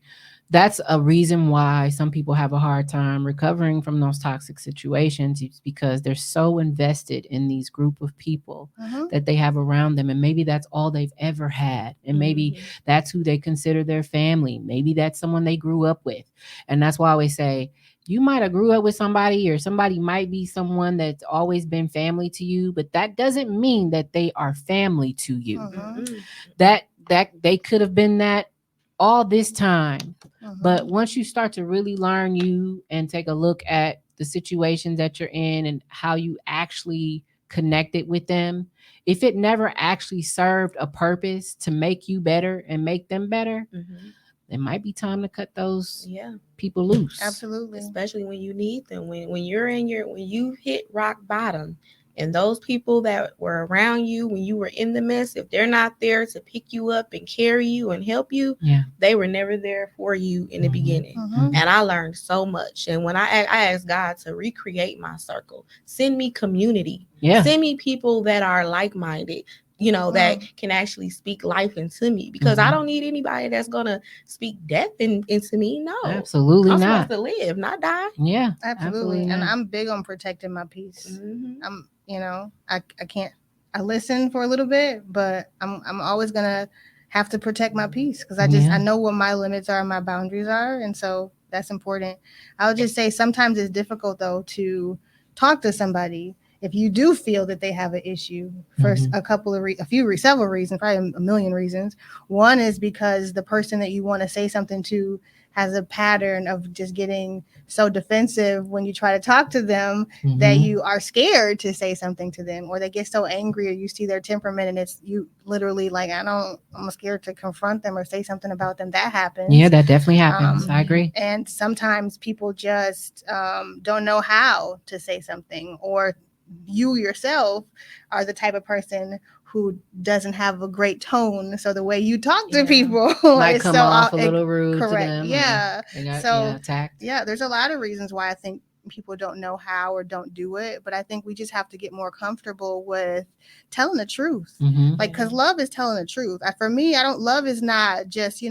that's a reason why some people have a hard time recovering from those toxic situations. It's because they're so invested in these group of people that they have around them. And maybe that's all they've ever had. And maybe that's who they consider their family. Maybe that's someone they grew up with. And that's why I always say, you might have grew up with somebody, or somebody might be someone that's always been family to you, but that doesn't mean that they are family to you. That they could have been that all this time. But once you start to really learn you and take a look at the situations that you're in and how you actually connected with them, if it never actually served a purpose to make you better and make them better, it might be time to cut those people loose. Absolutely. Especially when you need them, when you hit rock bottom. And those people that were around you when you were in the mess, if they're not there to pick you up and carry you and help you, they were never there for you in the beginning. And I learned so much. And when I asked God to recreate my circle, send me community, send me people that are like-minded, you know, that can actually speak life into me, because I don't need anybody that's going to speak death into me. No, absolutely I'm not. supposed to live, not die. Yeah, absolutely. And I'm big on protecting my peace. I listen for a little bit, but I'm always going to have to protect my peace because I know what my limits are and my boundaries are. And so that's important. I'll just say sometimes it's difficult though to talk to somebody if you do feel that they have an issue for several reasons, probably a million reasons. One is because the person that you want to say something to has a pattern of just getting so defensive when you try to talk to them that you are scared to say something to them, or they get so angry, or you see their temperament and it's you literally like, I'm scared to confront them or say something about them. That happens. Yeah, that definitely happens. I agree. And sometimes people just don't know how to say something, or you yourself are the type of person who doesn't have a great tone, so the way you talk to people might come off a little rude. Correct. To them. There's a lot of reasons why I think people don't know how or don't do it, but I think we just have to get more comfortable with telling the truth. Like, because love is telling the truth. For me, love is not just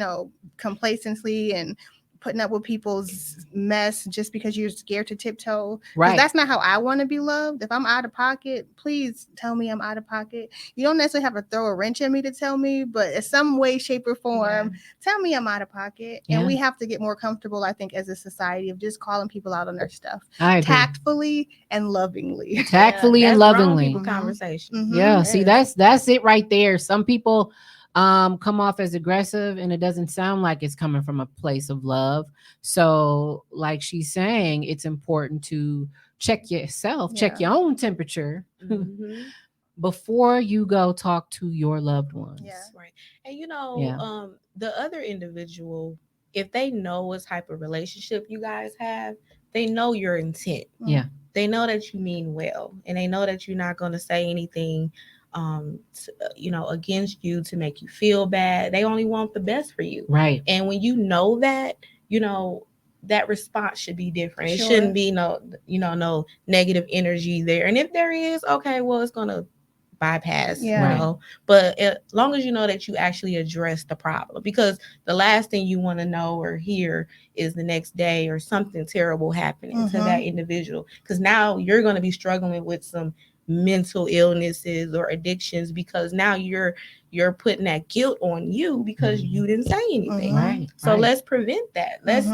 complacency and putting up with people's mess just because you're scared to tiptoe. 'Cause Right. that's not how I want to be loved. If I'm out of pocket, please tell me I'm out of pocket. You don't necessarily have to throw a wrench at me to tell me, but in some way, shape, or form, tell me I'm out of pocket. Yeah. And we have to get more comfortable, I think, as a society of just calling people out on their stuff I agree. tactfully and lovingly. Tactfully and that's grown lovingly. people Mhm. conversation. Mhm. Yeah, see, Yes. that's it right there. Some people come off as aggressive and it doesn't sound like it's coming from a place of love. So, like she's saying, it's important to check yourself, check Yeah. your own temperature Mhm. before you go talk to your loved ones. Yeah. Right. And you know, Yeah. the other individual, if they know what type of relationship you guys have, they know your intent. Yeah. They know that you mean well, and they know that you're not going to say anything against you to make you feel bad. They only want the best for you. Right. And when you know that, that response should be different. It Sure. shouldn't be no negative energy there. And if there is, okay, well, it's going to bypass, Yeah. but as long as you know that you actually address the problem, because the last thing you want to know or hear is the next day or something terrible happening to that individual, because now you're going to be struggling with some mental illnesses or addictions, because now you're putting that guilt on you because you didn't say anything. Right. So right. let's prevent that. Let's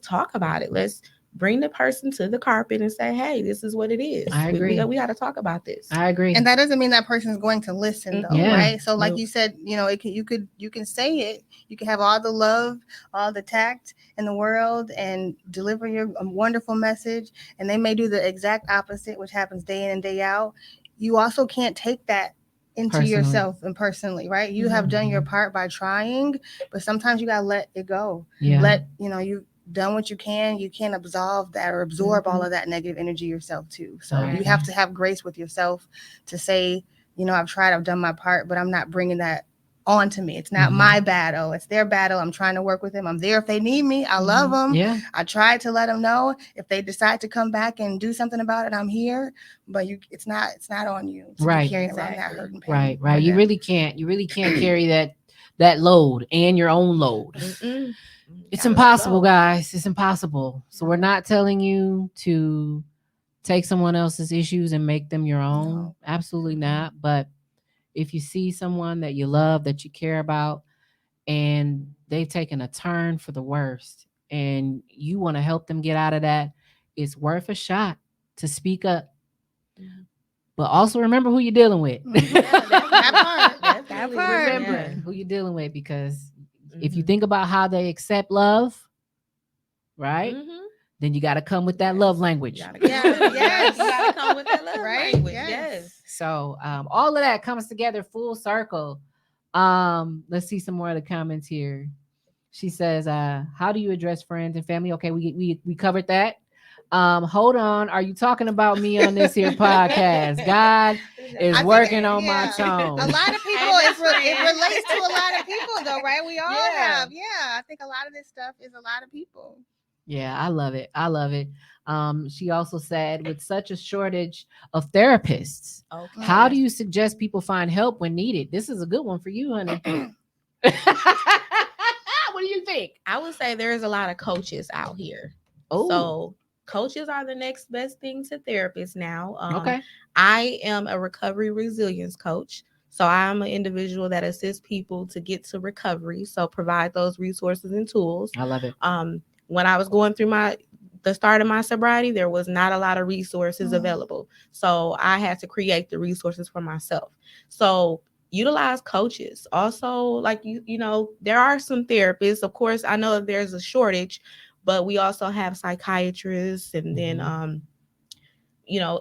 talk about it. Let's bring the person to the carpet and say, hey, this is what it is. I agree. We got to talk about this. I agree. And that doesn't mean that person is going to listen, though, Yeah. right? So, like Nope. you said, you can say it. You can have all the love, all the tact in the world, and deliver your wonderful message. And they may do the exact opposite, which happens day in and day out. You also can't take that into Personally. yourself and personally, right? You have done your Mhm. part by trying, but sometimes you gotta let it go. Yeah. You've done what you can. You can't absolve that or absorb all of that negative energy yourself too. So Right. you have to have grace with yourself to say, I've tried, I've done my part, but I'm not bringing that on to me. It's not my battle. It's their battle. I'm trying to work with them. I'm there if they need me. I love them. Yeah. I tried to let them know. If they decide to come back and do something about it, I'm here. But it's not on you to Right. be carrying around that Exactly. hurt and pain. Right. Right. You really can't carry that load and your own load. Mm-mm. It's Gotta let impossible, go. guys. It's impossible. So we're not telling you to take someone else's issues and make them your own. No. Absolutely not. But if you see someone that you love, that you care about, and they've taken a turn for the worst, and you want to help them get out of that, it's worth a shot to speak up. Mhm. But also remember who you're dealing with. That part. Definitely. Remember Yeah. who you're dealing with, because if you Mhm. think about how they accept love, right? Mhm. Then you got to come with that Yes. love language. You gotta Yes. You gotta come with that love Right? language. Yes. Yes. So all of that comes together full circle. Let's see some more of the comments here. She says, how do you address friends and family? Okay, we covered that. Hold on. Are you talking about me on this here podcast? God is I think- working on yeah. my tone. A lot of people, it relates to a lot of people, though, right? We all have. Yeah. I think a lot of this stuff is a lot of people. Yeah, I love it. I love it. She also said, with such a shortage of therapists, Okay. how do you suggest people find help when needed? This is a good one for you, honey. What do you think? I would say there's a lot of coaches out here. Oh, So coaches are the next best thing to therapists now. okay. I am a recovery resilience coach. So I'm an individual that assists people to get to recovery. So provide those resources and tools. I love it. When I was going through the start of my sobriety, there was not a lot of resources available. So I had to create the resources for myself. So utilize coaches. Also, like there are some therapists. Of course, I know that there's a shortage, but we also have psychiatrists, and then a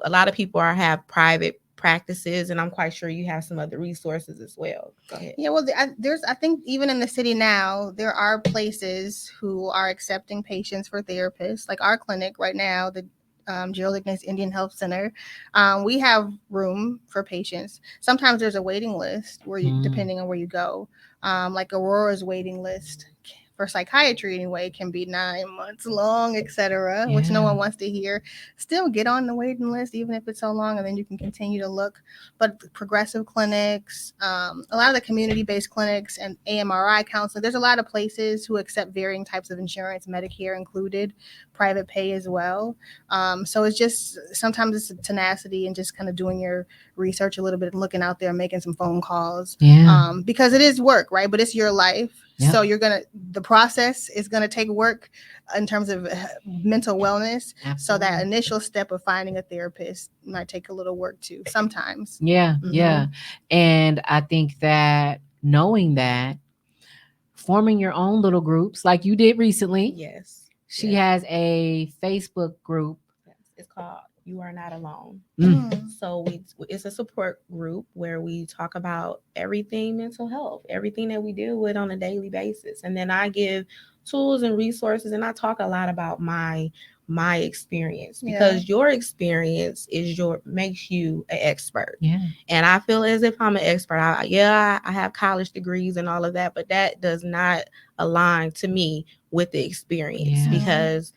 lot of people have private practices, and I'm quite sure you have some other resources as well. Go ahead. Yeah, well, I think even in the city now, there are places who are accepting patients for therapists. Like our clinic right now, the Gerald Ignace Indian Health Center, we have room for patients. Sometimes there's a waiting list where you, depending on where you go, like Aurora's waiting list for psychiatry anyway can be 9 months long, etc., which no Yeah. one wants to hear. Still get on the waiting list, even if it's so long, and then you can continue to look. But progressive clinics, a lot of the community-based clinics and AMRI counseling, there's a lot of places who accept varying types of insurance, Medicare included, private pay as well. So it's just sometimes it's tenacity and just kind of doing your research a little bit and looking out there and making some phone calls. Yeah. Because it is work, right? But it's your life. Yep. So the process is going to take work in terms of mental wellness. So that Absolutely. initial step of finding a therapist might take a little work too, sometimes. Yeah. Yeah. And I think that knowing that, forming your own little groups like you did recently. Yes. She has a Facebook group. It's called You Are Not Alone. Mm. So it's a support group where we talk about everything mental health, everything that we deal with on a daily basis. And then I give tools and resources, and I talk a lot about my experience, because your experience makes you an expert. Yeah. And I feel as if I'm an expert. I have college degrees and all of that, but that does not align to me with the experience, Yeah. because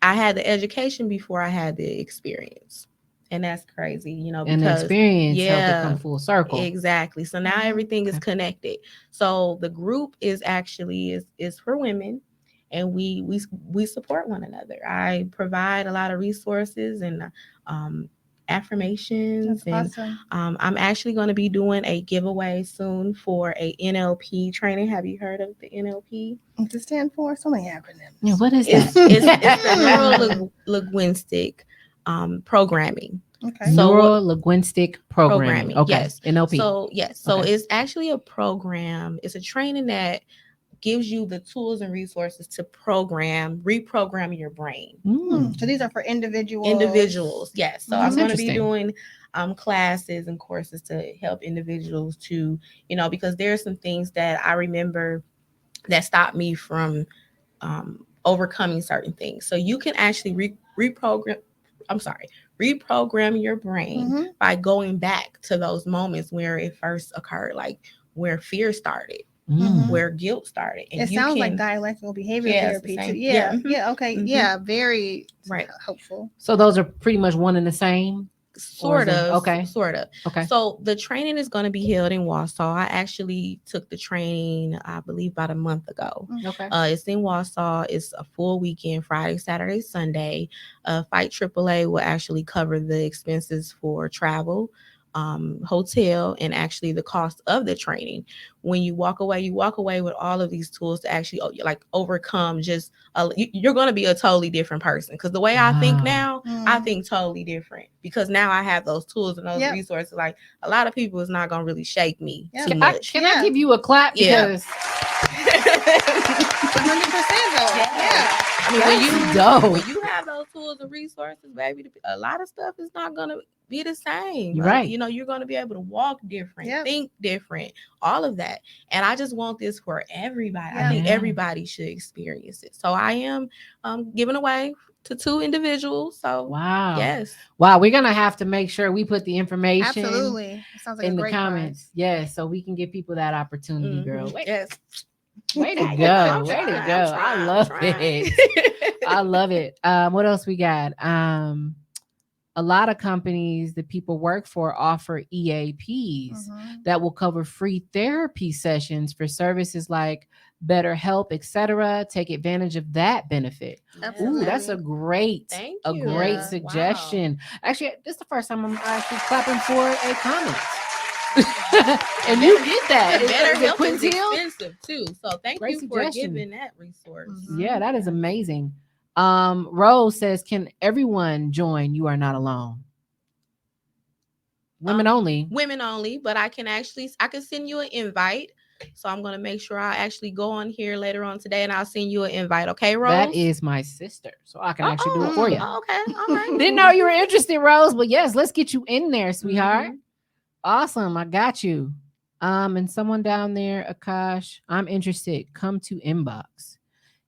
I had the education before I had the experience. And that's crazy, you know, And the because experience helped it come full circle. exactly. So now everything is connected. So the group is actually is for women, and we support one another. I provide a lot of resources and affirmations. That's and awesome. I'm actually going to be doing a giveaway soon for a NLP training. Have you heard of the NLP? What does it stand for? So many acronyms. Yeah, what is It's that? the neuro-linguistic programming. Okay. So Neuro-linguistic programming. Okay. Yes. NLP. So yes. So Okay. it's actually a program. It's a training that gives you the tools and resources to reprogram your brain. So these are for individuals. Yes. So That's I'm going to be interesting. doing classes and courses to help individuals to, you know, because there are some things that I remember that stopped me from overcoming certain things. So you can actually reprogram your brain by going back to those moments where it first occurred, like where fear started, where guilt started. And it sounds like dialectical behavior therapy too. Yeah. Okay. Yeah. Very helpful. So those are pretty much one and the same? Sort of. Okay. Sort of. Okay. So the training is going to be held in Wausau. I actually took the training, I believe, about a month ago. Okay. It's in Wausau. It's a full weekend, Friday, Saturday, Sunday. Fight AAA will actually cover the expenses for travel, hotel, and actually the cost of the training. When you walk away with all of these tools to actually overcome you're going to be a totally different person. Because the way I think now, I think totally different, because now I have those tools and those resources. Like, a lot of people is not going to really shake me too much. Can I give you a clap? Because 100% though. Yeah. I mean, when you have those tools and resources, baby, a lot of stuff is not going to be the same. Right. You know, you're going to be able to walk different, think different, all of that. And I just want this for everybody. I think everybody should experience it. So I am giving away to 2 individuals. So wow. Yes. Wow. We're going to have to make sure we put the information absolutely. It sounds like in a the great comments. prize. Yes. So we can give people that opportunity, girl. Yes. Way to go. Way to go. I love it. I love it. What else we got? A lot of companies that people work for offer EAPs that will cover free therapy sessions for services like BetterHelp, etc. Take advantage of that benefit. Absolutely. Ooh, that's a great suggestion. Wow. Actually, this is the first time I'm actually clapping for a comment. And you did that. BetterHelp is expensive too. So thank you for giving that resource. Yeah, that is amazing. Rose says, can everyone join You Are Not Alone? Women only. Women only, but I can send you an invite. So I'm going to make sure I actually go on here later on today, and I'll send you an invite. Okay, Rose? That is my sister. So I can actually do it for you. Okay. All right. Didn't know you were interested, Rose, but yes, let's get you in there, sweetheart. Awesome. I got you. And someone down there, Akash, I'm interested. Come to inbox.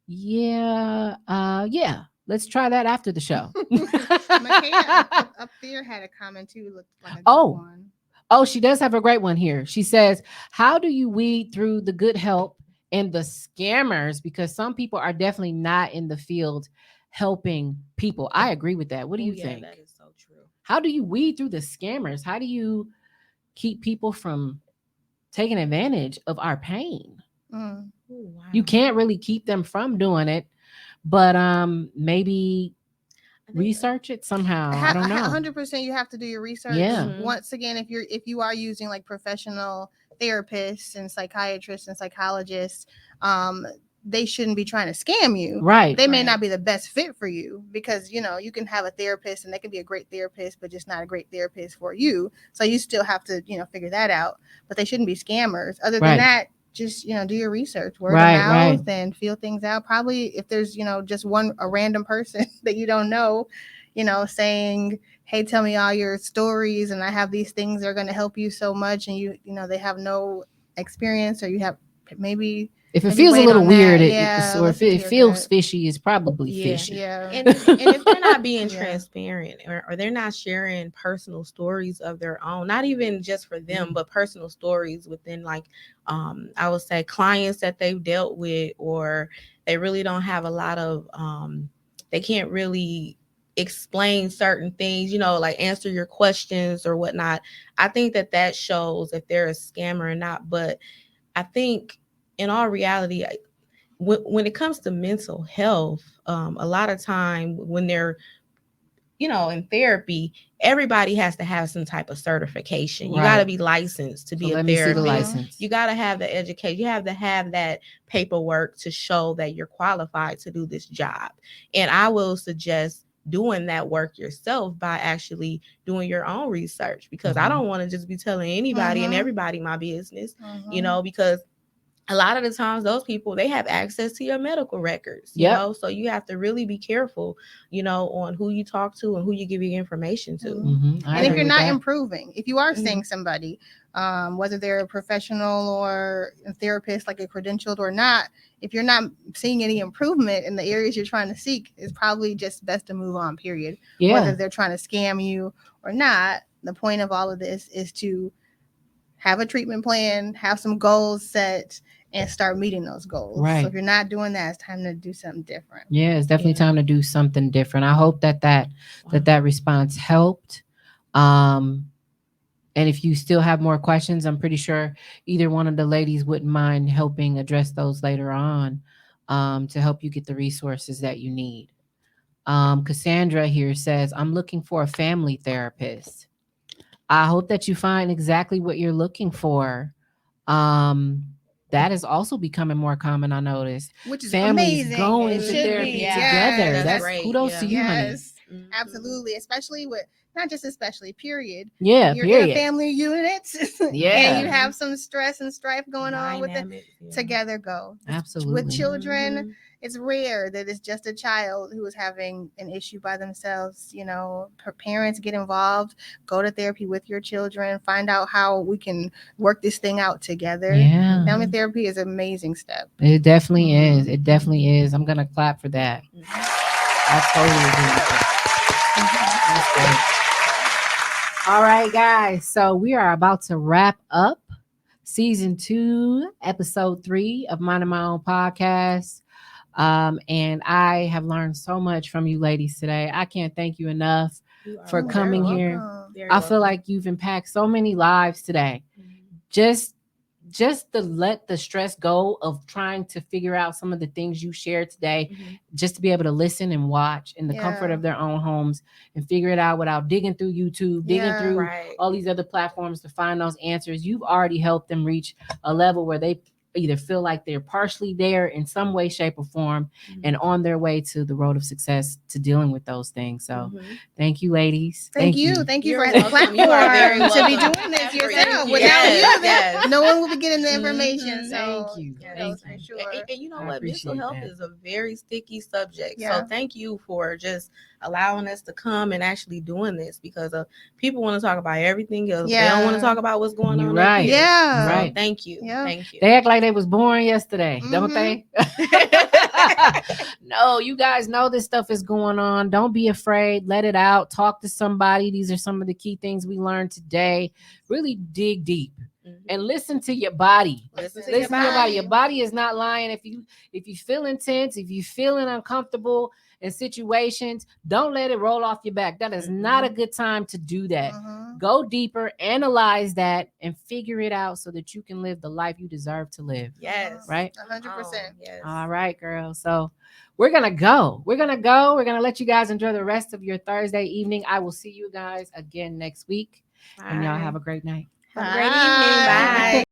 Yeah. Let's try that after the show. Makaya up there had a comment too. Looked like a good one. Oh, she does have a great one here. She says, how do you weed through the good help and the scammers, because some people are definitely not in the field helping people. I agree with that. What do Oh, you yeah, think? that is so true. How do you weed through the scammers? How do you keep people from taking advantage of our pain? Mm. Oh, wow. You can't really keep them from doing it, but maybe I think- research it somehow. I don't know. 100% you have to do your research. Yeah. Mhm. Once again, if you are using like professional therapists and psychiatrists and psychologists, they shouldn't be trying to scam you. Right. They may Right. not be the best fit for you, because you can have a therapist and they can be a great therapist, but just not a great therapist for you. So you still have to figure that out. But they shouldn't be scammers. Other Right. than that, just do your research, word Right, of mouth, right. and feel things out. Probably if there's just a random person that you don't know, saying, hey, tell me all your stories, and I have these things that are going to help you so much, and they have no experience, or you have maybe If it maybe feels a wait little on weird, that. or if listen to it your feels gut. fishy, it's probably Yeah. fishy. Yeah. And if they're not being Yeah. transparent, or they're not sharing personal stories of their own, not even just for them, but personal stories within, like, I would say clients that they've dealt with, or they really don't have a lot of, they can't really explain certain things, like answer your questions or whatnot. I think that shows if they're a scammer or not. But I think in all reality, when it comes to mental health, a lot of time when they're in therapy, everybody has to have some type of certification. You got to Right. be licensed to So be a let me see the therapist. license. You got to have the education. You have to have that paperwork to show that you're qualified to do this job. And I will suggest doing that work yourself by actually doing your own research, because I Mhm. don't want to just be telling anybody and Mhm. everybody my business, Mhm. because a lot of the times those people, they have access to your medical records, Yep. so you have to really be careful, on who you talk to and who you give your information to. Mhm. I And if agree you're with not that. improving, if you are Mhm. seeing somebody, whether they're a professional or a therapist, like a credentialed or not, if you're not seeing any improvement in the areas you're trying to seek, it's probably just best to move on, period. Yeah. Whether they're trying to scam you or not, the point of all of this is to have a treatment plan, have some goals set, and start meeting those goals. Right. So if you're not doing that, it's time to do something different. Yeah, it's definitely Yeah. time to do something different. I hope that response helped. And if you still have more questions, I'm pretty sure either one of the ladies wouldn't mind helping address those later on, to help you get the resources that you need. Cassandra here says, I'm looking for a family therapist. I hope that you find exactly what you're looking for. That is also becoming more common, I noticed. Which is Families amazing. going It to should therapy be. together. Yes. That's great. kudos to you, honey. Yes, Mhm. absolutely. Especially with, not just especially, period. Yeah, You're period. in a family unit, Yeah. and you have some stress and strife going on with it. Dynamics, yeah. Together go. Absolutely. With children, Mhm. it's rare that it's just a child who is having an issue by themselves. Parents get involved, go to therapy with your children, find out how we can work this thing out together. Yeah. Family therapy is an amazing step. It definitely Mhm. is. It definitely is. I'm gonna clap for that. Mhm. I totally agree with that. That's great. All right, guys. So we are about to wrap up season 2, episode 3 of Minding My Own Podcast. And I have learned so much from you ladies today. I can't thank you enough You are for very coming welcome. here. Very I feel welcome. like you've impacted so many lives today. Mhm. Just to let the stress go of trying to figure out some of the things you shared today, Mhm. just to be able to listen and watch in the comfort Yeah. of their own homes and figure it out without digging through YouTube, digging Yeah. through Right. all these other platforms to find those answers. You've already helped them reach a level where they either feel like they're partially there in some way, shape, or form, Mhm. and on their way to the road of success to dealing with those things. So Mhm. thank you, ladies. Thank you. Thank you You're for the welcome. You are very platform to be welcome. doing this Thank yourself. you. Without Yes, you, yes. no one will be getting the Mhm. information. So Thank you. kudos Thank for you. sure. And you know I what? Mental appreciate health that. is a very sticky subject. Yeah. So thank you for just allowing us to come and actually doing this, because people want to talk about everything else. They don't want Yeah. to talk about what's going You're on. right. Up here. Yeah. So Right. thank you. Yeah. Thank you. They act like they was born yesterday, don't they? No, you guys know this stuff is going on. Don't be afraid. Let it out. Talk to somebody. These are some of the key things we learned today. Really dig deep. and listen to your body. Listen to Listen to your body. body. Your body is not lying. If you feeling tense, if you feeling uncomfortable in situations, don't let it roll off your back. That is not a good time to do that. Mhm. Go deeper, analyze that, and figure it out so that you can live the life you deserve to live. Yes. Right? 100%. Yes. All right, girl. So we're gonna go. We're gonna let you guys enjoy the rest of your Thursday evening. I will see you guys again next week, and y'all have a great night. Have a great evening. Bye. Bye.